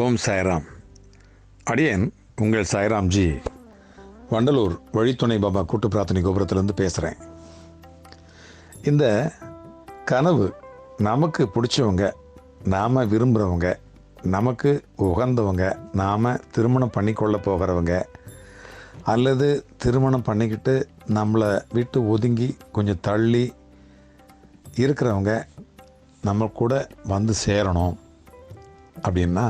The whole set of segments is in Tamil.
ஓம் சாய்ராம். அடியேன் உங்கள் சாய்ராம்ஜி வண்டலூர் வழித்துணை பாபா கூட்டு பிரார்த்தனை கோபுரத்திலேருந்து பேசுகிறேன். இந்த கனவு நமக்கு பிடிச்சவங்க, நாம் விரும்புகிறவங்க, நமக்கு உகந்தவங்க, நாம் திருமணம் பண்ணிக்கொள்ள போகிறவங்க அல்லது திருமணம் பண்ணிக்கிட்டு நம்மளை விட்டு ஒதுங்கி கொஞ்சம் தள்ளி இருக்கிறவங்க நம்ம கூட வந்து சேரணும் அப்படின்னா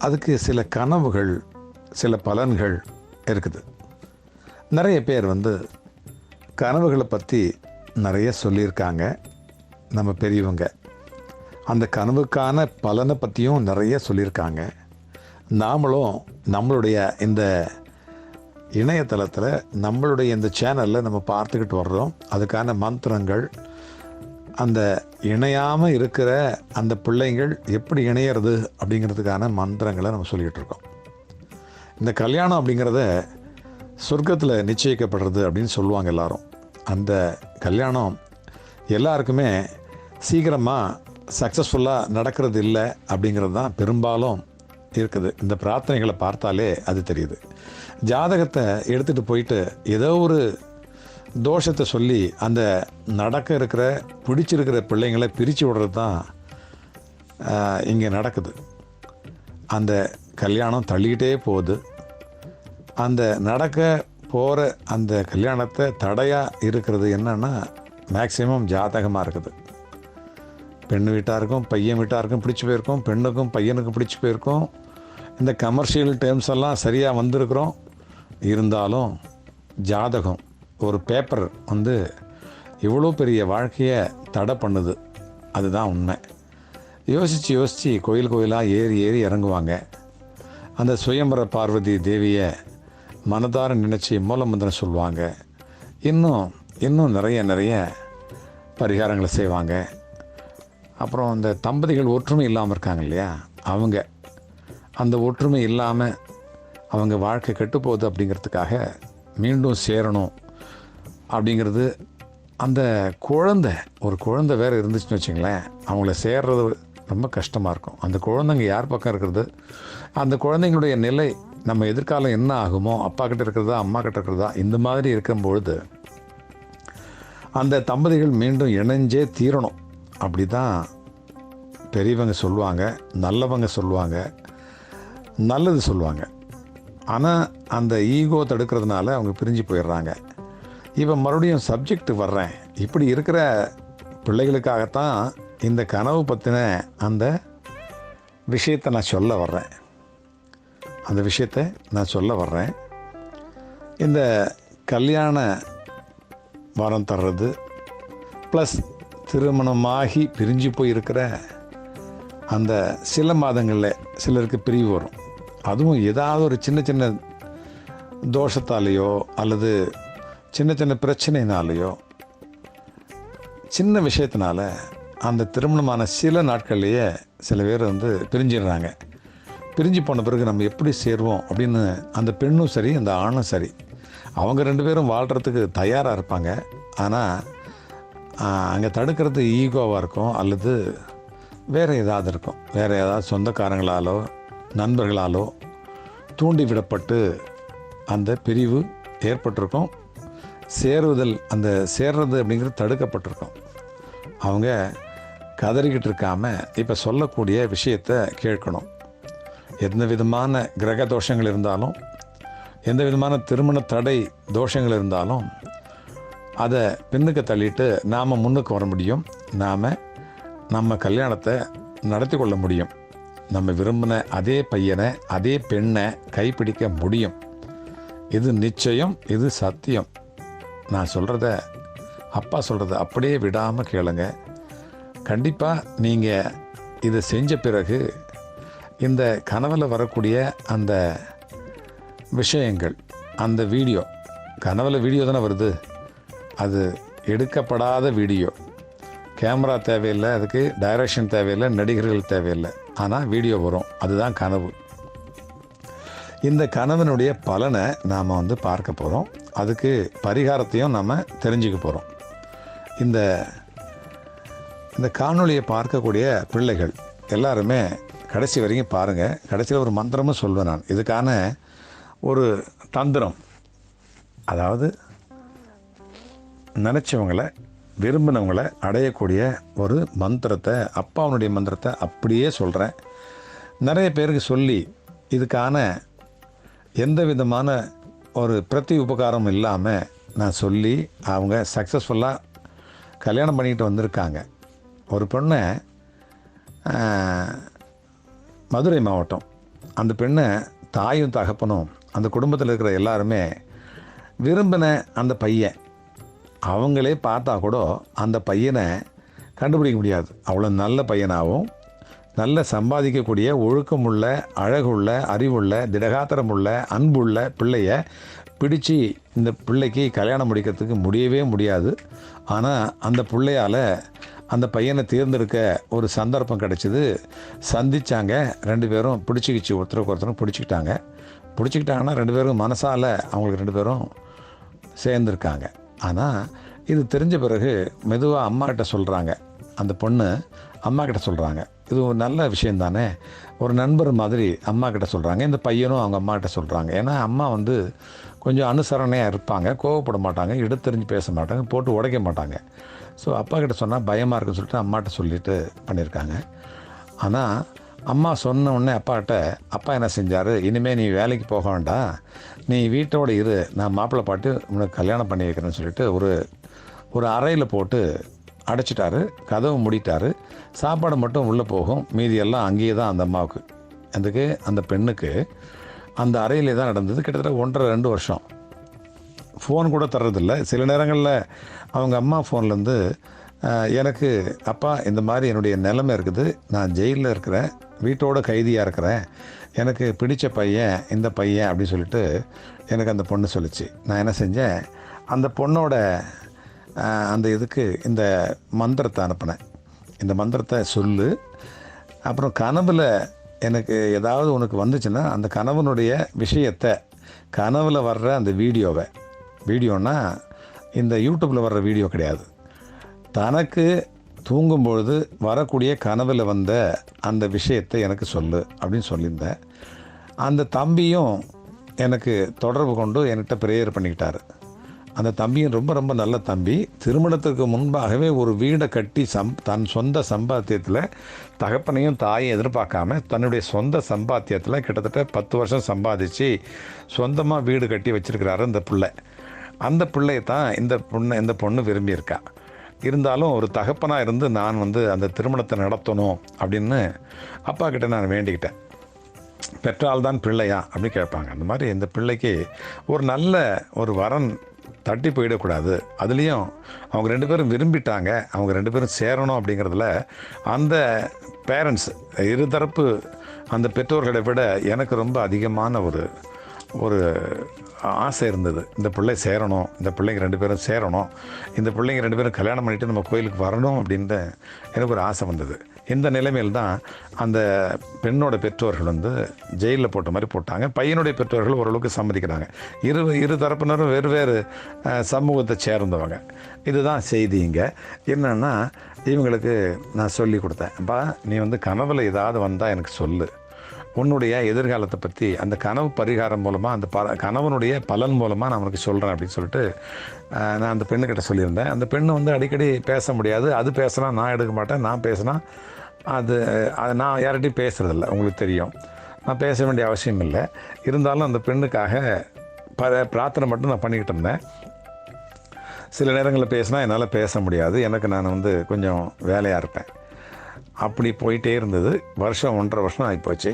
அதுக்கு சில கனவுகள், சில பலன்கள் இருக்குது. நிறைய பேர் கனவுகளை பற்றி நிறைய சொல்லியிருக்காங்க. நம்ம பெரியவங்க அந்த கனவுக்கான பலனை பற்றியும் நிறைய சொல்லியிருக்காங்க. நாமளும் நம்மளுடைய இந்த இணையதளத்தில், நம்மளுடைய இந்த சேனலில் நம்ம பார்த்துக்கிட்டு வர்றோம். அதுக்கான மந்திரங்கள், அந்த இணையாமல் இருக்கிற அந்த பிள்ளைங்கள் எப்படி இணையிறது அப்படிங்கிறதுக்கான மந்திரங்களை நம்ம சொல்லிகிட்டு இருக்கோம். இந்த கல்யாணம் அப்படிங்கிறத சொர்க்கத்தில் நிச்சயிக்கப்படுறது அப்படின்னு சொல்லுவாங்க எல்லாரும். அந்த கல்யாணம் எல்லாருக்குமே சீக்கிரமாக சக்ஸஸ்ஃபுல்லாக நடக்கிறது இல்லை அப்படிங்கிறது தான் பெரும்பாலும் இருக்குது. இந்த பிரார்த்தனைகளை பார்த்தாலே அது தெரியுது. ஜாதகத்தை எடுத்துகிட்டு போயிட்டு ஏதோ ஒரு தோஷத்தை சொல்லி அந்த நடக்க இருக்கிற பிடிச்சிருக்கிற பிள்ளைங்களை பிரித்து விடுறது தான் இங்கே நடக்குது. அந்த கல்யாணம் தள்ளிக்கிட்டே போகுது. அந்த நடக்க போகிற அந்த கல்யாணத்தை தடையாக இருக்கிறது என்னென்னா மேக்சிமம் ஜாதகமாக இருக்குது. பெண் வீட்டாருக்கும் பையன் வீட்டாருக்கும் பிடிச்சி போயிருக்கோம், பெண்ணுக்கும் பையனுக்கும் பிடிச்சி போயிருக்கோம். இந்த கமர்ஷியல் டேர்ம்ஸ் எல்லாம் சரியாக வந்திருக்கிறோம். இருந்தாலும் ஜாதகம் ஒரு பேப்பர் இவ்வளோ பெரிய வாழ்க்கையை தடை பண்ணுது. அதுதான் உண்மை. யோசித்து கோயிலாக ஏறி இறங்குவாங்க. அந்த சுயம்பர பார்வதி தேவியை மனதார நினச்சி மூலமந்திரம் சொல்லுவாங்க. இன்னும் நிறைய பரிகாரங்களை செய்வாங்க. அப்புறம் அந்த தம்பதிகள் ஒற்றுமை இல்லாமல் இருக்காங்க இல்லையா, அவங்க அந்த ஒற்றுமை இல்லாமல் அவங்க வாழ்க்கை கெட்டுப்போகுது அப்படிங்கிறதுக்காக மீண்டும் சேரணும் அப்படிங்கிறது. அந்த ஒரு குழந்தை வேறு இருந்துச்சுன்னு வச்சுங்களேன், அவங்கள சேர்றது ரொம்ப கஷ்டமாக இருக்கும். அந்த குழந்தைங்க யார் பக்கம் இருக்கிறது, அந்த குழந்தைங்களுடைய நிலை, நம்ம எதிர்காலம் என்ன ஆகுமோ, அப்பா கிட்ட இருக்கிறதா அம்மா கிட்ட இருக்கிறதா, இந்த மாதிரி இருக்கும்பொழுது அந்த தம்பதிகள் மீண்டும் இணைஞ்சே தீரணும். அப்படி தான் பெரியவங்க சொல்லுவாங்க, நல்லவங்க சொல்லுவாங்க, நல்லது சொல்லுவாங்க. ஆனால் அந்த ஈகோ தடுக்கிறதுனால அவங்க பிரிஞ்சு போயிடுறாங்க. இப்போ மறுபடியும் சப்ஜெக்ட் வர்றேன். இப்படி இருக்கிற பிள்ளைகளுக்காகத்தான் இந்த கனவு பற்றின அந்த விஷயத்தை நான் சொல்ல வர்றேன். இந்த கல்யாண வரம் தர்றது ப்ளஸ் திருமணமாகி பிரிஞ்சு போயிருக்கிற அந்த சில மாதங்களில் சிலருக்கு பிரிவு வரும். அதுவும் ஏதாவது ஒரு சின்ன தோஷத்தாலேயோ அல்லது சின்ன பிரச்சனைனாலேயோ, சின்ன விஷயத்தினால அந்த திருமணமான சில நாட்கள்லேயே சில பேர் பிரிஞ்சிடுறாங்க. பிரிஞ்சு போன பிறகு நம்ம எப்படி சேருவோம் அப்படின்னு அந்த பெண்ணும் சரி அந்த ஆணும் சரி, அவங்க ரெண்டு பேரும் வாழ்கிறதுக்கு தயாராக இருப்பாங்க. ஆனால் அங்கே தடுக்கிறது ஈகோவாக இருக்கும் அல்லது வேறு ஏதாவது இருக்கும். வேறு ஏதாவது சொந்தக்காரங்களாலோ நண்பர்களாலோ தூண்டிவிடப்பட்டு அந்த பிரிவு ஏற்பட்டிருக்கும். அந்த சேர்றது அப்படிங்கிறது தடுக்கப்பட்டிருக்கும். அவங்க கதறிக்கிட்டு இருக்காமல் இப்போ சொல்லக்கூடிய விஷயத்தை கேட்கணும். எந்த விதமான கிரக தோஷங்கள் இருந்தாலும், எந்த விதமான திருமண தடை தோஷங்கள் இருந்தாலும் அதை பின்னுக்கு தள்ளிட்டு நாம் முன்னுக்கு வர முடியும். நம்ம கல்யாணத்தை நடத்தி கொள்ள முடியும். நம்ம விரும்பின அதே பையனை அதே பெண்ணை கைப்பிடிக்க முடியும். இது நிச்சயம், இது சத்தியம். நான் சொல்கிறத, அப்பா சொல்கிறத அப்படியே விடாமல் கேளுங்க. கண்டிப்பாக நீங்கள் இதை செஞ்ச பிறகு இந்த கனவில் வரக்கூடிய அந்த விஷயங்கள், அந்த வீடியோ, கனவில் வீடியோ தானே வருது, அது எடுக்கப்படாத வீடியோ. கேமரா தேவையில்லை, அதுக்கு டைரக்ஷன் தேவையில்லை, நடிகர்கள் தேவையில்லை. ஆனால் வீடியோ வரும். அதுதான் கனவு. இந்த கனவினுடைய பலனை நாம் பார்க்க போகிறோம். அதுக்கு பரிகாரத்தையும் நம்ம தெரிஞ்சுக்க போகிறோம். இந்த காணொளியை பார்க்கக்கூடிய பிள்ளைகள் எல்லாருமே கடைசி வரைக்கும் பாருங்கள். கடைசியில் ஒரு மந்திரமும் சொல்வேன் நான். இதுக்கான ஒரு தந்திரம், அதாவது நினச்சவங்களை விரும்பினவங்களை அடையக்கூடிய ஒரு மந்திரத்தை, அப்பாவுடைய மந்திரத்தை அப்படியே சொல்கிறேன். நிறைய பேருக்கு சொல்லி இதுக்கான எந்த விதமான ஒரு பிரதி உபகாரம் இல்லாமல் நான் சொல்லி அவங்க சக்ஸஸ்ஃபுல்லாக கல்யாணம் பண்ணிக்கிட்டு வந்திருக்காங்க. ஒரு பொண்ணை மதுரை மாவட்டம், அந்த பெண்ணை தாயும் தகப்பனும் அந்த குடும்பத்தில் இருக்கிற எல்லாருமே விரும்பின அந்த பையன், அவங்களே பார்த்தா கூட அந்த பையனை கண்டுபிடிக்க முடியாது. அவ்வளோ நல்ல பையனாகவும் நல்ல சம்பாதிக்கக்கூடிய ஒழுக்கமுள்ள அழகுள்ள அறிவுள்ள திடகாத்திரமுள்ள அன்புள்ள பிள்ளைய பிடிச்சி இந்த பிள்ளைக்கு கல்யாணம் முடிக்கிறதுக்கு முடியவே முடியாது. ஆனால் அந்த பிள்ளையால் அந்த பையனை தேர்ந்தெடுக்க ஒரு சந்தர்ப்பம் கிடச்சிது. சந்தித்தாங்க, 2 பேரும் பிடிச்சிக்கிச்சு, ஒருத்தருக்கு ஒருத்தரும் பிடிச்சிக்கிட்டாங்கன்னா 2 பேரும் மனசால் அவங்களுக்கு 2 பேரும் சேர்ந்துருக்காங்க. ஆனால் இது தெரிஞ்ச பிறகு மெதுவாக அம்மாக்கிட்ட சொல்கிறாங்க. அந்த பொண்ணு அம்மாக்கிட்ட சொல்கிறாங்க, இது ஒரு நல்ல விஷயம் தானே, ஒரு நண்பர் மாதிரி அம்மாக்கிட்ட சொல்கிறாங்க. இந்த பையனும் அவங்க அம்மாக்கிட்ட சொல்கிறாங்க. ஏன்னா அம்மா வந்து கொஞ்சம் அனுசரணையாக இருப்பாங்க, கோவப்பட மாட்டாங்க, எடுத்தெறிஞ்சு பேச மாட்டாங்க, போட்டு உடைக்க மாட்டாங்க. ஸோ அப்பா கிட்ட சொன்னால் பயமாக இருக்குன்னு சொல்லிட்டு அம்மாட்ட சொல்லிட்டு பண்ணியிருக்காங்க. ஆனால் அம்மா சொன்ன உடனே அப்பா என்ன செஞ்சார், இனிமேல் நீ வேலைக்கு போக வேண்டாம், நீ வீட்டோடு இரு, நான் மாப்பிள்ளை பாட்டு உனக்கு கல்யாணம் பண்ணி வைக்கிறேன்னு சொல்லிட்டு ஒரு அறையில் போட்டு அடைச்சிட்டாரு, கதவு மூடிட்டாரு. சாப்பாடு மட்டும் உள்ளே போகும், மீதியெல்லாம் அங்கேயே தான் அந்த அம்மாவுக்கு, அதுக்கு அந்த பெண்ணுக்கு அந்த அறையிலே தான் நடந்தது. கிட்டத்தட்ட 1.5-2 வருஷம். ஃபோன் கூட தர்றதில்லை. சில நேரங்களில் அவங்க அம்மா ஃபோன்லேருந்து எனக்கு அப்பா இந்த மாதிரி என்னுடைய நிலைமை இருக்குது, நான் ஜெயிலில் இருக்கிறேன், வீட்டோட கைதியாக இருக்கிறேன், எனக்கு பிடித்த பையன் இந்த பையன் அப்படின்னு சொல்லிட்டு எனக்கு அந்த பொண்ணு சொல்லிச்சு. நான் என்ன செஞ்சேன், அந்த பொண்ணோட அந்த இதுக்கு இந்த மந்திரத்தை அனுப்பினேன். இந்த மந்திரத்தை சொல்லு, அப்புறம் கனவில் எனக்கு ஏதாவது உனக்கு வந்துச்சுன்னா அந்த கனவனுடைய விஷயத்தை, கனவில் வர்ற அந்த வீடியோன்னா இந்த யூடியூப்பில் வர்ற வீடியோ கிடையாது, தனக்கு தூங்கும்பொழுது வரக்கூடிய கனவில் வந்த அந்த விஷயத்தை எனக்கு சொல்லு அப்படின்னு சொல்லியிருந்தேன். அந்த தம்பியும் எனக்கு தொடர்பு கொண்டு என்கிட்ட ப்ரேயர் பண்ணிக்கிட்டார். அந்த தம்பியும் ரொம்ப ரொம்ப நல்ல தம்பி. திருமணத்துக்கு முன்பாகவே ஒரு வீடை கட்டி தன் சொந்த சம்பாத்தியத்தில், தகப்பனையும் தாயும் எதிர்பார்க்காம தன்னுடைய சொந்த சம்பாத்தியத்தில் கிட்டத்தட்ட 10 வருஷம் சம்பாதிச்சு சொந்தமாக வீடு கட்டி வச்சுருக்கிறாரு அந்த பிள்ளை. அந்த பிள்ளையை தான் இந்த பொண்ணு விரும்பியிருக்கா. இருந்தாலும் ஒரு தகப்பனாக இருந்து நான் வந்து அந்த திருமணத்தை நடத்தணும் அப்படின்னு அப்பா கிட்ட நான் வேண்டிக்கிட்டேன். பெற்றால் தான் பிள்ளையா அப்படின்னு கேட்பாங்க. அந்த மாதிரி இந்த பிள்ளைக்கு ஒரு நல்ல ஒரு வரன் தட்டி போயிடக்கூடாது. அதுலேயும் அவங்க 2 பேரும் விரும்பிட்டாங்க, அவங்க 2 பேரும் சேரணும் அப்படிங்கிறதுல அந்த பேரண்ட்ஸ் இருதரப்பு அந்த பெற்றோர்களை விட எனக்கு ரொம்ப அதிகமான ஒரு ஆசை இருந்தது. இந்த பிள்ளை சேரணும், இந்த பிள்ளைங்க 2 பேரும் சேரணும், இந்த பிள்ளைங்க 2 பேரும் கல்யாணம் பண்ணிவிட்டு நம்ம கோயிலுக்கு வரணும் அப்படின்ட்டு எனக்கு ஒரு ஆசை வந்தது. இந்த நிலைமையில் தான் அந்த பெண்ணோட பெற்றோர்கள் வந்து ஜெயிலில் போட்ட மாதிரி போட்டாங்க. பையனுடைய பெற்றோர்கள் ஓரளவுக்கு சம்மதிக்கிறாங்க. இரு தரப்பினரும் வெவ்வேறு சமூகத்தை சேர்ந்தவங்க. இதுதான் செய்தி. இங்கே என்னென்னா, இவங்களுக்கு நான் சொல்லி கொடுத்தேன், அப்பா நீ வந்து கனவில் ஏதாவது வந்தால் எனக்கு சொல்லு, உன்னுடைய எதிர்காலத்தை பற்றி அந்த கனவு பரிகாரம் மூலமாக அந்த கனவனுடைய பலன் மூலமாக நான் உனக்கு சொல்கிறேன் அப்படின்னு சொல்லிட்டு நான் அந்த பெண்ணுக்கிட்ட சொல்லியிருந்தேன். அந்த பெண்ணு வந்து அடிக்கடி பேச முடியாது, அது பேசினா நான் எடுக்க மாட்டேன், நான் பேசினா அது நான் யார்கிட்டையும் பேசுகிறதில்ல, உங்களுக்கு தெரியும், நான் பேச வேண்டிய அவசியம் இல்லை. இருந்தாலும் அந்த பெண்ணுக்காக பிரார்த்தனை மட்டும் நான் பண்ணிக்கிட்டு இருந்தேன். சில நேரங்களில் பேசினா என்னால் பேச முடியாது, நான் வந்து கொஞ்சம் வேலையாக இருப்பேன். அப்படி போயிட்டே இருந்தது. வருஷம் 1.5 வருஷம் ஆகிப்போச்சு.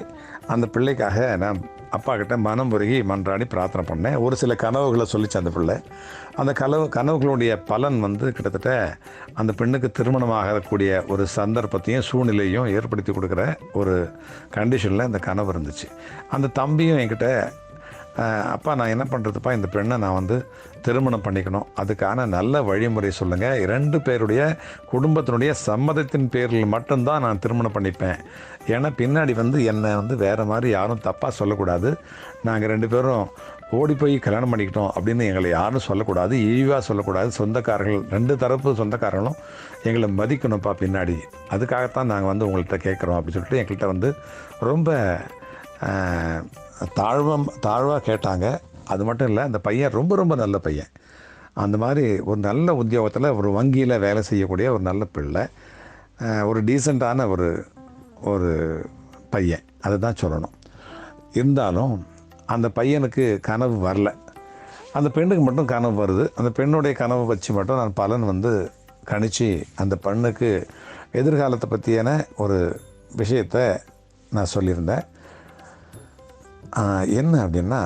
அந்த பிள்ளைக்காக நான் அப்பா கிட்ட மனம் உருகி மன்றாடி பிரார்த்தனை பண்ணேன். ஒரு சில கனவுகளை சொல்லிச்சு அந்த பிள்ளை. அந்த கனவுகளுடைய பலன் வந்து கிட்டத்தட்ட அந்த பெண்ணுக்கு திருமணமாகக்கூடிய ஒரு சந்தர்ப்பத்தையும் சூழ்நிலையும் ஏற்படுத்தி கொடுக்குற ஒரு கண்டிஷனில் இந்த கனவு இருந்துச்சு. அந்த தம்பியும் என்கிட்ட, அப்பா நான் என்ன பண்ணுறதுப்பா, இந்த பெண்ணை நான் வந்து திருமணம் பண்ணிக்கணும், அதுக்கான நல்ல வழிமுறை சொல்லுங்கள், 2 பேருடைய குடும்பத்தினுடைய சம்மதத்தின் பேரில் மட்டும்தான் நான் திருமணம் பண்ணிப்பேன், ஏன்னா பின்னாடி வந்து என்னை வந்து வேறு மாதிரி யாரும் தப்பாக சொல்லக்கூடாது, நாங்கள் 2 பேரும் ஓடி போய் கல்யாணம் பண்ணிக்கிட்டோம் அப்படின்னு எங்களை யாரும் சொல்லக்கூடாது, இழிவாக சொல்லக்கூடாது. சொந்தக்காரர்கள் 2 தரப்பு சொந்தக்காரர்களும் எங்களை மதிக்கணும்ப்பா பின்னாடி, அதுக்காகத்தான் நாங்கள் வந்து உங்கள்கிட்ட கேட்குறோம் அப்படின்னு சொல்லிட்டு எங்கள்கிட்ட வந்து ரொம்ப தாழ்வாக கேட்டாங்க. அது மட்டும் இல்லை, அந்த பையன் ரொம்ப ரொம்ப நல்ல பையன். அந்த மாதிரி ஒரு நல்ல உத்தியோகத்தில் ஒரு வங்கியில் வேலை செய்யக்கூடிய ஒரு நல்ல பிள்ளை, ஒரு டீசெண்டான ஒரு பையன், அதை தான் சொல்லணும். இருந்தாலும் அந்த பையனுக்கு கனவு வரல, அந்த பெண்ணுக்கு மட்டும் கனவு வருது. அந்த பெண்ணுடைய கனவு வச்சு மட்டும் நான் பலன் வந்து கணிச்சு அந்த பெண்ணுக்கு எதிர்காலத்தை பற்றியான ஒரு விஷயத்தை நான் சொல்லியிருந்தேன். என்ன அப்படின்னா,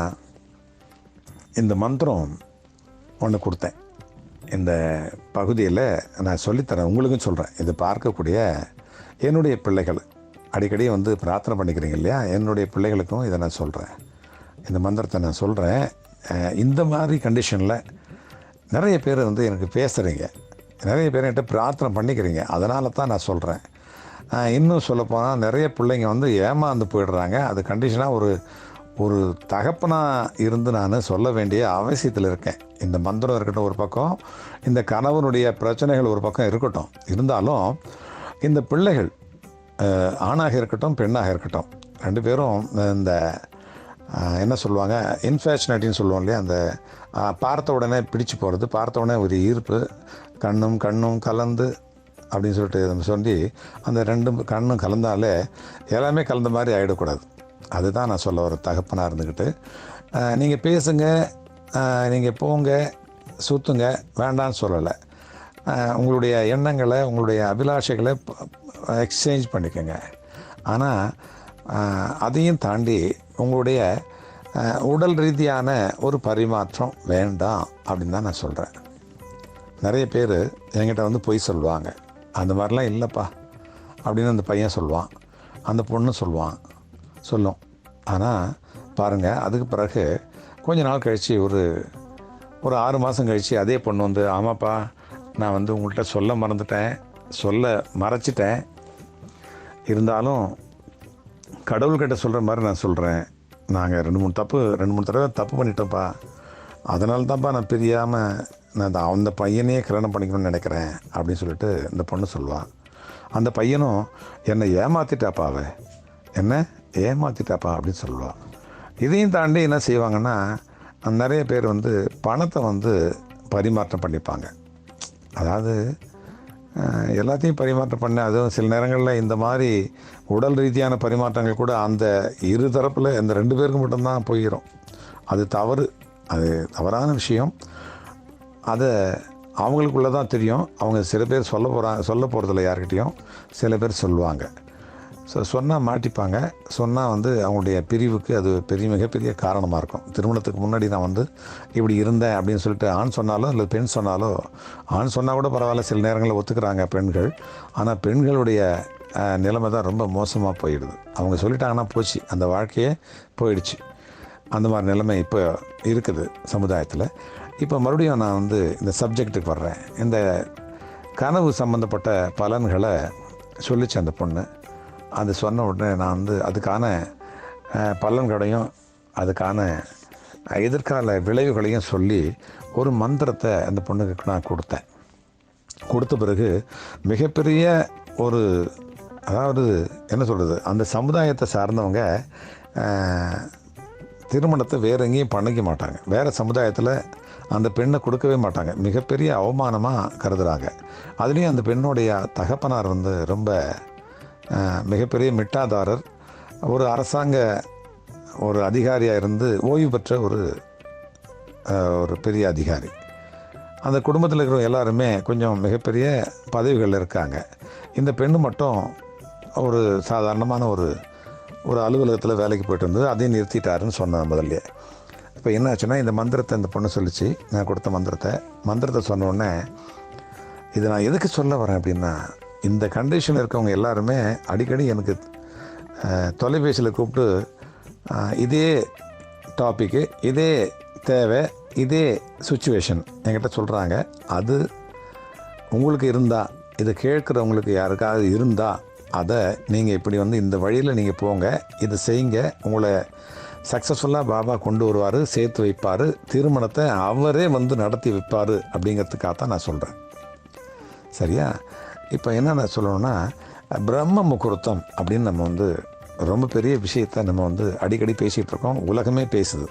இந்த மந்திரம் ஒன்று கொடுத்தேன். இந்த பகுதியில் நான் சொல்லித்தரேன், உங்களுக்கும் சொல்கிறேன். இது பார்க்கக்கூடிய என்னுடைய பிள்ளைகள் அடிக்கடி வந்து பிரார்த்தனை பண்ணிக்கிறீங்க இல்லையா, என்னுடைய பிள்ளைகளுக்கும் இதை நான் சொல்கிறேன். இந்த மந்திரத்தை நான் சொல்கிறேன். இந்த மாதிரி கண்டிஷனில் நிறைய பேர் வந்து எனக்கு பேசுகிறீங்க, நிறைய பேர் என்கிட்ட பிரார்த்தனை பண்ணிக்கிறீங்க. அதனால தான் நான் சொல்கிறேன். இன்னும் சொல்லப்போனால் நிறைய பிள்ளைங்க வந்து ஏமாந்து போயிடுறாங்க. அது கண்டிஷனாக ஒரு தகப்பனாக இருந்து நான் சொல்ல வேண்டிய அவசியத்தில் இருக்கேன். இந்த மந்திரம் இருக்கட்டும் ஒரு பக்கம், இந்த கணவனுடைய பிரச்சனைகள் ஒரு பக்கம் இருக்கட்டும், இருந்தாலும் இந்த பிள்ளைகள் ஆணாக இருக்கட்டும் பெண்ணாக இருக்கட்டும், 2 பேரும் இந்த என்ன சொல்லுவாங்க, இன்ஃபேஷனேட்டின்னு சொல்லுவோம் இல்லையா, அந்த பார்த்த உடனே பிடிச்சு போகிறது, பார்த்த உடனே ஒரு ஈர்ப்பு, கண்ணும் கலந்து அப்படின்னு சொல்லிட்டு சொல்லி, அந்த 2 கண்ணும் கலந்தாலே எல்லாமே கலந்த மாதிரி ஆகிடக்கூடாது. அதுதான் நான் சொல்ல ஒரு தகப்பனாக இருந்துக்கிட்டு, நீங்கள் பேசுங்க, நீங்கள் போங்க, சுற்றுங்க, வேண்டான்னு சொல்லலை. உங்களுடைய எண்ணங்களை, உங்களுடைய அபிலாஷைகளை எக்ஸ்சேஞ்ச் பண்ணிக்கோங்க. ஆனால் அதையும் தாண்டி உங்களுடைய உடல் ரீதியான ஒரு பரிமாற்றம் வேண்டாம் அப்படின்னு தான் நான் சொல்கிறேன். நிறைய பேர் என்கிட்ட வந்து பொய் சொல்லுவாங்க. அந்த மாதிரிலாம் இல்லைப்பா அப்படின்னு அந்த பையன் சொல்லுவான், அந்த பொண்ணு சொல்லும். ஆனால் பாருங்கள், அதுக்கு பிறகு கொஞ்ச நாள் கழித்து ஒரு 6 மாதம் கழித்து அதே பொண்ணு வந்து, ஆமாப்பா நான் வந்து உங்கள்கிட்ட சொல்ல மறைச்சிட்டேன், இருந்தாலும் கடவுள்கிட்ட சொல்கிற மாதிரி நான் சொல்கிறேன், நாங்கள் 2-3 தடவை தப்பு பண்ணிட்டோம்ப்பா, அதனால தான்ப்பா நான் பிரியாமல் நான் அந்த பையனையே கல்யாணம் பண்ணிக்கணும்னு நினைக்கிறேன் அப்படின்னு சொல்லிட்டு இந்த பொண்ணு சொல்லுவாள். அந்த பையனும் என்னை ஏமாற்றிட்டாப்பா அப்படின்னு சொல்லுவாள். இதையும் தாண்டி என்ன செய்வாங்கன்னா, நிறைய பேர் வந்து பணத்தை வந்து பரிமாற்றம் பண்ணிப்பாங்க. அதாவது எல்லாத்தையும் பரிமாற்றம் பண்ண, அதுவும் சில நேரங்களில் இந்த மாதிரி உடல் ரீதியான பரிமாற்றங்கள் கூட அந்த இரு தரப்பில் இந்த 2 பேருக்கு மட்டும்தான் போயிடும். அது தவறான விஷயம். அதை அவங்களுக்குள்ளே தான் தெரியும். அவங்க சில பேர் சொல்ல போகிறதில்ல யார்கிட்டையும், சில பேர் சொல்லுவாங்க. சொன்னால் மாட்டிப்பாங்க. சொன்னால் வந்து அவங்களுடைய பிரிவுக்கு அது மிகப்பெரிய காரணமாக இருக்கும். திருமணத்துக்கு முன்னாடி நான் வந்து இப்படி இருந்தேன் அப்படின்னு சொல்லிட்டு ஆண் சொன்னாலோ இல்லை பெண் சொன்னாலோ, ஆண் சொன்னால் கூட பரவாயில்ல, சில நேரங்களில் ஒத்துக்கிறாங்க பெண்கள். ஆனால் பெண்களுடைய நிலைமை தான் ரொம்ப மோசமாக போயிடுது. அவங்க சொல்லிட்டாங்கன்னா போச்சு, அந்த வாழ்க்கையே போயிடுச்சு. அந்த மாதிரி நிலைமை இப்போ இருக்குது சமுதாயத்தில். இப்போ மறுபடியும் நான் வந்து இந்த சப்ஜெக்ட்டுக்கு வர்றேன். இந்த கனவு சம்மந்தப்பட்ட பலன்களை சொல்லிச்சு அந்த பொண்ணு. அது சொன்ன உடனே நான் வந்து அதுக்கான பலன்களையும் அதுக்கான எதிர்கால விளைவுகளையும் சொல்லி ஒரு மந்திரத்தை அந்த பொண்ணுக்கு நான் கொடுத்த பிறகு மிகப்பெரிய அதாவது என்ன சொல்கிறது, அந்த சமுதாயத்தை சார்ந்தவங்க திருமணத்தை வேறு எங்கேயும் பண்ணிக்க மாட்டாங்க, வேறு சமுதாயத்தில் அந்த பெண்ணை கொடுக்கவே மாட்டாங்க, மிகப்பெரிய அவமானமாக கருதுகிறாங்க. அதுலேயும் அந்த பெண்ணுடைய தகப்பனார் வந்து ரொம்ப மிகப்பெரிய மிட்டாதாரர், ஒரு அரசாங்க அதிகாரியாக இருந்து ஓய்வு பெற்ற ஒரு பெரிய அதிகாரி. அந்த குடும்பத்தில் இருக்கிற எல்லாருமே கொஞ்சம் மிகப்பெரிய பதவிகளில் இருக்காங்க. இந்த பெண்ணு மட்டும் ஒரு சாதாரணமான ஒரு அலுவலகத்தில் வேலைக்கு போய்ட்டு இருந்தது, அதையும் நிறுத்திட்டாருன்னு சொன்னேன் முதல்ல. இப்போ என்ன ஆச்சுன்னா, இந்த மந்திரத்தை இந்த பொண்ணு சொல்லிச்சு, நான் கொடுத்த மந்திரத்தை சொன்ன உடனே, இதை நான் எதுக்கு சொல்ல வரேன் அப்படின்னா, இந்த கண்டிஷனில் இருக்கவங்க எல்லாருமே அடிக்கடி எனக்கு தொலைபேசியில் கூப்பிட்டு இதே டாப்பிக்கு, இதே தேவை, இதே சுச்சுவேஷன் என்கிட்ட சொல்கிறாங்க. அது உங்களுக்கு இருந்தால், இதை கேட்குறவங்களுக்கு யாருக்காவது இருந்தால், அதை நீங்கள் இப்படி வந்து இந்த வழியில் நீங்கள் போங்க, இதை செய்யுங்க, உங்களை சக்ஸஸ்ஃபுல்லாக பாபா கொண்டு வருவார், சேர்த்து வைப்பார், திருமணத்தை அவரே வந்து நடத்தி வைப்பார் அப்படிங்கிறதுக்காக தான் நான் சொல்கிறேன். சரியா? இப்போ என்ன நான் சொல்லணும்னா, பிரம்ம முகூர்த்தம் அப்படின்னு நம்ம வந்து ரொம்ப பெரிய விஷயத்தை நம்ம வந்து அடிக்கடி பேசிகிட்டு இருக்கோம், உலகமே பேசுது.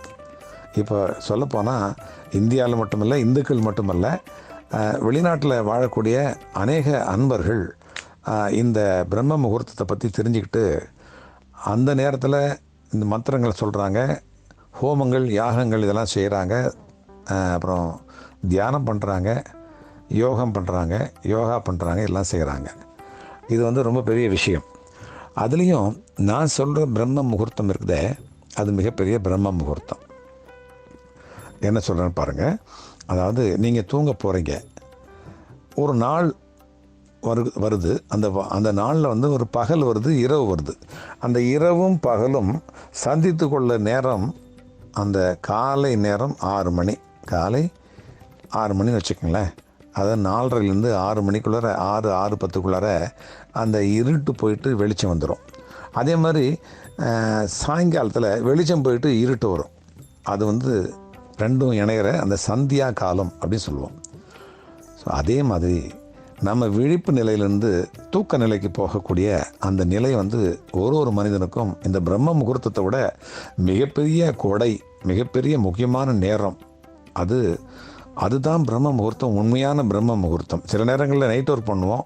இப்போ சொல்லப்போனால் இந்தியாவில் மட்டுமல்ல, இந்துக்கள் மட்டுமல்ல, வெளிநாட்டில் வாழக்கூடிய அநேக அன்பர்கள் இந்த பிரம்ம முகூர்த்தத்தை பற்றி தெரிஞ்சுக்கிட்டு அந்த நேரத்தில் இந்த மந்திரங்களை சொல்கிறாங்க, ஹோமங்கள் யாகங்கள் இதெல்லாம் செய்கிறாங்க, அப்புறம் தியானம் பண்ணுறாங்க, யோகா பண்ணுறாங்க, எல்லாம் செய்கிறாங்க. இது வந்து ரொம்ப பெரிய விஷயம். அதுலேயும் நான் சொல்கிற பிரம்ம முகூர்த்தம் இருக்குதே, அது மிகப்பெரிய பிரம்ம முகூர்த்தம். என்ன சொல்கிறேன்னு பாருங்கள். அதாவது நீங்கள் தூங்க போகிறீங்க, ஒரு நாள் வருது, அந்த நாளில் வந்து ஒரு பகல் வருது, இரவு வருது. அந்த இரவும் பகலும் சந்தித்து கொள்ள நேரம் அந்த காலை நேரம் 6 மணி, காலை 6 மணின்னு வச்சுக்கோங்களேன். அதை 4:30லேருந்து 6 மணிக்குள்ளார, 6:10க்குள்ளார அந்த இருட்டு போயிட்டு வெளிச்சம் வந்துடும். அதே மாதிரி சாயங்காலத்தில் வெளிச்சம் போயிட்டு இருட்டு வரும். அது வந்து ரெண்டும் இணைகிற அந்த சந்தியா காலம் அப்படின்னு சொல்லுவோம். ஸோ அதே மாதிரி நம்ம விழிப்பு நிலையிலேருந்து தூக்க நிலைக்கு போகக்கூடிய அந்த நிலை வந்து ஒரு மனிதனுக்கும் இந்த பிரம்ம முகூர்த்தத்தை விட மிகப்பெரிய கொடை, மிகப்பெரிய முக்கியமான நேரம். அதுதான் பிரம்ம முகூர்த்தம், உண்மையான பிரம்ம முகூர்த்தம். சில நேரங்களில் நைட் ஒர்க் பண்ணுவோம்,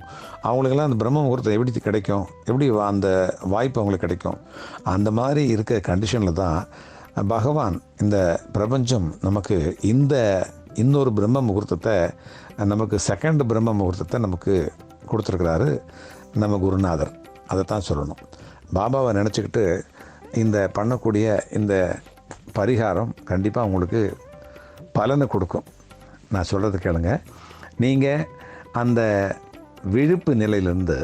அவங்களுக்கெல்லாம் அந்த பிரம்ம முகூர்த்தம் எப்படி கிடைக்கும், எப்படி அந்த வாய்ப்பு அவங்களுக்கு கிடைக்கும்? அந்த மாதிரி இருக்க கண்டிஷனில் தான் பகவான் இந்த பிரபஞ்சம் நமக்கு இன்னொரு பிரம்ம முகூர்த்தத்தை, நமக்கு செகண்ட் பிரம்ம முகூர்த்தத்தை நமக்கு கொடுத்துருக்கிறாரு நம்ம குருநாதர். அதைத்தான் சொல்லணும். பாபாவை நினச்சிக்கிட்டு இந்த பண்ணக்கூடிய இந்த பரிகாரம் கண்டிப்பாக உங்களுக்கு பலனை கொடுக்கும். நான் சொல்கிறது கேளுங்க. நீங்கள் அந்த விழிப்பு நிலையிலேருந்து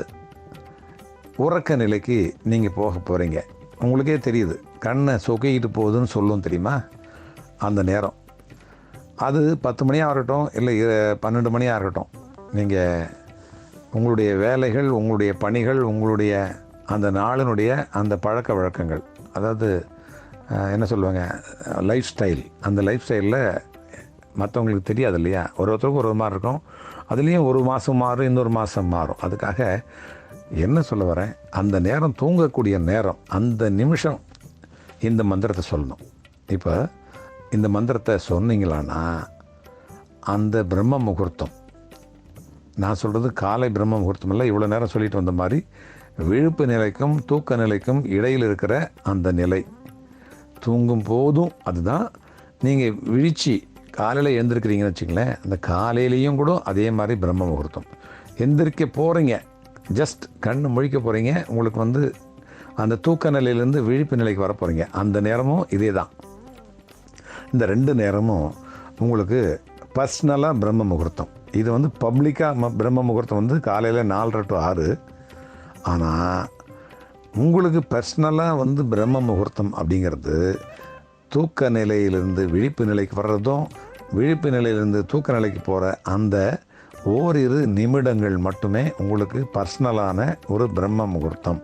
உறக்க நிலைக்கு நீங்கள் போக போகிறீங்க. உங்களுக்கே தெரியுது, கண்ணை சொக்கிக்கிட்டு போகுதுன்னு சொல்லும் தெரியுமா? அந்த நேரம் அது 10 மணியாக இருக்கட்டும், இல்லை 12 மணியாக இருக்கட்டும், நீங்கள் உங்களுடைய வேலைகள், உங்களுடைய பணிகள், உங்களுடைய அந்த நாளினுடைய அந்த பழக்க வழக்கங்கள், அதாவது என்ன சொல்லுவாங்க, லைஃப் ஸ்டைல், அந்த லைஃப் ஸ்டைலில் மற்றவங்களுக்கு தெரியாது இல்லையா? ஒருத்தருக்கும் ஒரு மாதிரி இருக்கும். அதுலேயும் ஒரு மாதம் மாறும், இன்னொரு மாதம் மாறும். அதுக்காக என்ன சொல்ல வரேன், அந்த நேரம், தூங்கக்கூடிய நேரம், அந்த நிமிஷம் இந்த மந்திரத்தை சொல்லணும். இப்போ இந்த மந்திரத்தை சொன்னீங்களான்னா அந்த பிரம்ம முகூர்த்தம், நான் சொல்கிறது காலை பிரம்ம முகூர்த்தம் இல்லை, இவ்வளோ நேரம் சொல்லிட்டு வந்த மாதிரி விழிப்பு நிலைக்கும் தூக்க நிலைக்கும் இடையில் இருக்கிற அந்த நிலை, தூங்கும் போதும் அதுதான். நீங்கள் விழிச்சு காலையில் எழுந்திருக்கிறீங்கன்னு வச்சுங்களேன், அந்த காலையிலையும் கூட அதே மாதிரி பிரம்ம முகூர்த்தம். எந்திரிக்க போகிறீங்க, ஜஸ்ட் கண்ணு முழிக்க போகிறீங்க, உங்களுக்கு வந்து அந்த தூக்க நிலையிலேருந்து விழிப்பு நிலைக்கு வர போகிறீங்க, அந்த நேரமும் இதே தான். இந்த 2 நேரமும் உங்களுக்கு பர்சனலாக பிரம்ம முகூர்த்தம். இது வந்து பப்ளிக்காக பிரம்ம முகூர்த்தம் வந்து காலையில் 4:30 to 6. ஆனால் உங்களுக்கு பர்சனலாக வந்து பிரம்ம முகூர்த்தம் அப்படிங்கிறது தூக்க நிலையிலிருந்து விழிப்பு நிலைக்கு வர்றதும், விழிப்பு நிலையிலிருந்து தூக்க நிலைக்கு போகிற அந்த ஓரிரு நிமிடங்கள் மட்டுமே உங்களுக்கு பர்சனலான ஒரு பிரம்ம முகூர்த்தம்.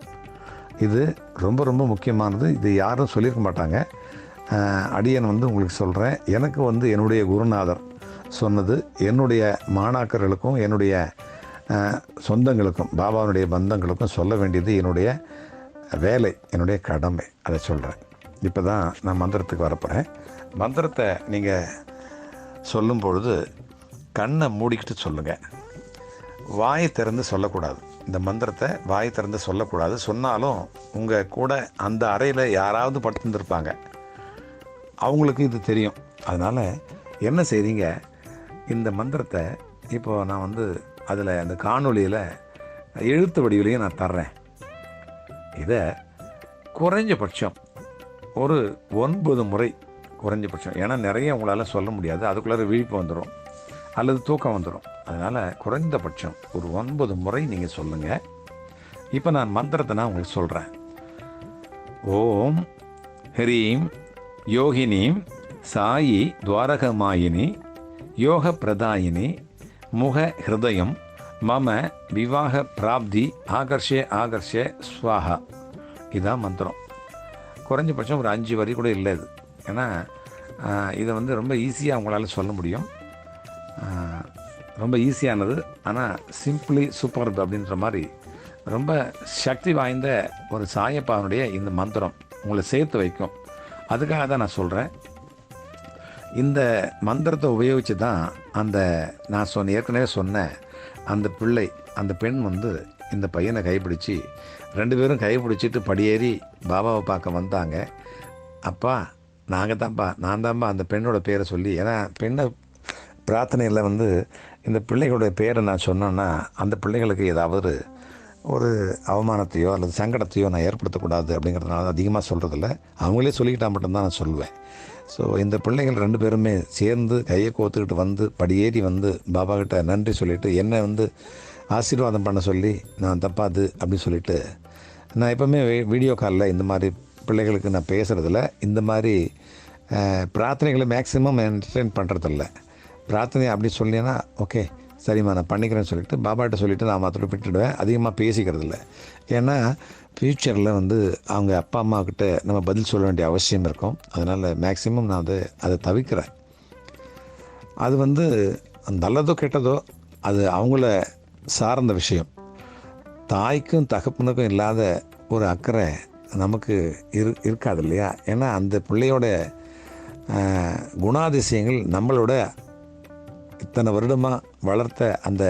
இது ரொம்ப ரொம்ப முக்கியமானது. இது யாரும் சொல்லியிருக்க மாட்டாங்க. அடியன் வந்து உங்களுக்கு சொல்கிறேன். எனக்கு வந்து என்னுடைய குருநாதர் சொன்னது, என்னுடைய மாணாக்கர்களுக்கும் என்னுடைய சொந்தங்களுக்கும் பாபாவுடைய பந்தங்களுக்கும் சொல்ல வேண்டியது என்னுடைய வேலை, என்னுடைய கடமை. அதை சொல்கிறேன். இப்போ தான் நான் மந்திரத்துக்கு வரப்போகிறேன். மந்திரத்தை நீங்கள் சொல்லும் பொழுது கண்ணை மூடிக்கிட்டு சொல்லுங்கள். வாயை திறந்து சொல்லக்கூடாது. இந்த மந்திரத்தை வாயை திறந்து சொல்லக்கூடாது. சொன்னாலும் உங்கள் கூட அந்த அறையில் யாராவது படுத்துருந்துருப்பாங்க, அவங்களுக்கு இது தெரியும். அதனால் என்ன செய்றீங்க, இந்த மந்திரத்தை இப்போது நான் வந்து அதில் அந்த காணொளியில் எழுத்து வடிவிலையும் நான் தர்றேன். இதை குறைஞ்சபட்சம் ஒரு 9 முறை, குறைஞ்சபட்சம். ஏன்னா நிறைய உங்களால் சொல்ல முடியாது, அதுக்குள்ளார விழிப்பு வந்துடும் அல்லது தூக்கம் வந்துடும். அதனால் குறைந்தபட்சம் ஒரு 9 முறை நீங்கள் சொல்லுங்கள். இப்போ நான் மந்திரத்தை நான் உங்களுக்கு சொல்கிறேன். ஓம் ஹ்ரீம் யோகினீம் சாயி துவாரகமாயினி யோக பிரதாயினி முக ஹிருதயம் மம விவாக பிராப்தி ஆகர்ஷே ஆகர்ஷே ஸ்வாஹா. இதான் மந்திரம். குறைஞ்சபட்சம் ஒரு 5 வரி கூட இல்லை இது. ஏன்னா இதை வந்து ரொம்ப ஈஸியாக உங்களால் சொல்ல முடியும். ரொம்ப ஈஸியானது, ஆனால் சிம்பிளி சூப்பர் அப்படின்ற மாதிரி ரொம்ப சக்தி வாய்ந்த ஒரு சாயப்பாவனுடைய இந்த மந்திரம் உங்களை சேர்த்து வைக்கும். அதுக்காக தான் நான் சொல்கிறேன். இந்த மந்திரத்தை உபயோகித்து தான் நான் ஏற்கனவே சொன்ன அந்த பெண் வந்து இந்த பையனை கைப்பிடிச்சி 2 பேரும் கைப்பிடிச்சிட்டு படியேறி பாபாவை பார்க்க வந்தாங்க. அப்பா நான் தான்ப்பா அந்த பெண்ணோட பேரை சொல்லி, ஏன்னா பெண்ணை பிரார்த்தனையில் வந்து இந்த பிள்ளைகளுடைய பேரை நான் சொன்னேன்னா அந்த பிள்ளைகளுக்கு ஏதாவது ஒரு அவமானத்தையோ அல்லது சங்கடத்தையோ நான் ஏற்படுத்தக்கூடாது அப்படிங்கிறதுனால அதிகமாக சொல்கிறதில்ல. அவங்களே சொல்லிக்கிட்டால் மட்டும்தான் நான் சொல்லுவேன். ஸோ இந்த பிள்ளைகள் 2 பேருமே சேர்ந்து கையை கோத்துக்கிட்டு வந்து படியேறி வந்து பாபா கிட்ட நன்றி சொல்லிவிட்டு என்னை வந்து ஆசீர்வாதம் பண்ண சொல்லி, நான் தப்பாது அப்படின்னு சொல்லிவிட்டு, நான் எப்போவுமே வீடியோ காலில் இந்த மாதிரி பிள்ளைகளுக்கு நான் பேசுகிறதில்ல. இந்த மாதிரி பிரார்த்தனைகளை மேக்ஸிமம் என்டர்டெயின் பண்ணுறதில்ல. பிரார்த்தனை அப்படி சொல்லினா ஓகே சரிம்மா நான் பண்ணிக்கிறேன்னு சொல்லிவிட்டு பாபாட்ட சொல்லிவிட்டு நான் மாத்திரம் விட்டுடுவேன். அதிகமாக பேசிக்கிறதில்ல. ஏன்னா ஃப்யூச்சரில் வந்து அவங்க அப்பா அம்மாக்கிட்ட நம்ம பதில் சொல்ல வேண்டிய அவசியம் இருக்கும். அதனால் மேக்ஸிமம் நான் அதை தவிர்க்கிறேன். அது வந்து நல்லதோ கெட்டதோ அது அவங்கள சார்ந்த விஷயம். தாய்க்கும் தகப்பனுக்கும் இல்லாத ஒரு அக்கறை நமக்கு இருக்காது இல்லையா? ஏன்னா அந்த பிள்ளையோட குணாதிசயங்கள் நம்மளோட இத்தனை வருடமாக வளர்த்த அந்த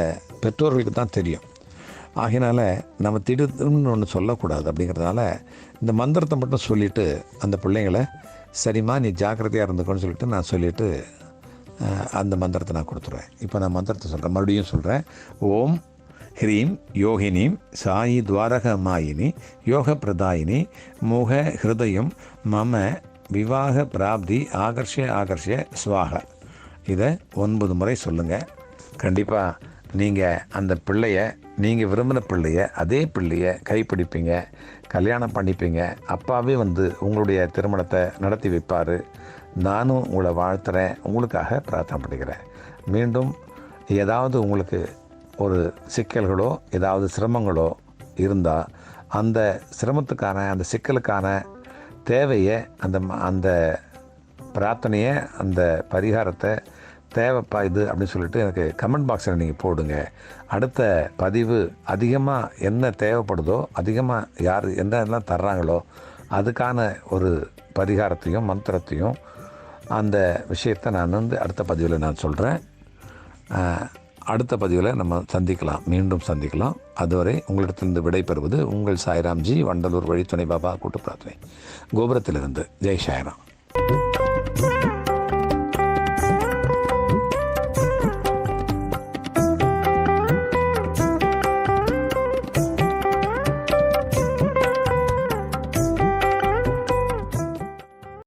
பெற்றோர்களுக்கு தான் தெரியும். ஆகையினால நம்ம திடீர்னு ஒன்று சொல்லக்கூடாது. அப்படிங்கிறதுனால இந்த மந்திரத்தை மட்டும் சொல்லிவிட்டு அந்த பிள்ளைங்களை சரிம்மா நீ ஜாக்கிரதையாக இருந்துக்கோன்னு சொல்லிவிட்டு நான் சொல்லிவிட்டு அந்த மந்திரத்தை நான் கொடுத்துருவேன். இப்போ நான் மந்திரத்தை சொல்கிறேன், மறுபடியும் சொல்கிறேன். ஓம் ஹ்ரீம் யோகினீம் சாயி துவாரக மாயினி யோக பிரதாயினி முக ஹிருதயம் மம விவாக பிராப்தி ஆகர்ஷ ஸ்வாக. இதை 9 முறை சொல்லுங்கள். கண்டிப்பாக நீங்கள் அந்த பிள்ளைய, நீங்கள் விரும்பின பிள்ளைய, அதே பிள்ளைய கைப்பிடிப்பீங்க, கல்யாணம் பண்ணிப்பீங்க. அப்பாவே வந்து உங்களுடைய திருமணத்தை நடத்தி வைப்பார். நானும் உங்களை வாழ்த்துறேன், உங்களுக்காக பிரார்த்தனை பண்ணிக்கிறேன். மீண்டும் ஏதாவது உங்களுக்கு ஒரு சிக்கல்களோ ஏதாவது சிரமங்களோ இருந்தால் அந்த சிரமத்துக்கான அந்த சிக்கலுக்கான தேவையை அந்த பிரார்த்தனையை அந்த பரிகாரத்தை தேவைப்பா இது அப்படின்னு சொல்லிட்டு எனக்கு கமெண்ட் பாக்ஸில் நீங்கள் போடுங்க. அடுத்த பதிவு அதிகமாக என்ன தேவைப்படுதோ, அதிகமாக யார் என்னெல்லாம் தர்றாங்களோ அதுக்கான ஒரு பரிகாரத்தையும் மந்திரத்தையும் அந்த விஷயத்தை நான் வந்து அடுத்த பதிவில் நான் சொல்கிறேன். அடுத்த பதிவில் நம்ம மீண்டும் சந்திக்கலாம். அதுவரை உங்களிடத்திலிருந்து விடைபெறுவது உங்கள் சாய்ராம்ஜி, வண்டலூர் வழித்துணை பாபா கூட்டு பிரார்த்தனை கோபுரத்திலிருந்து. ஜெய் சாய்ராம்.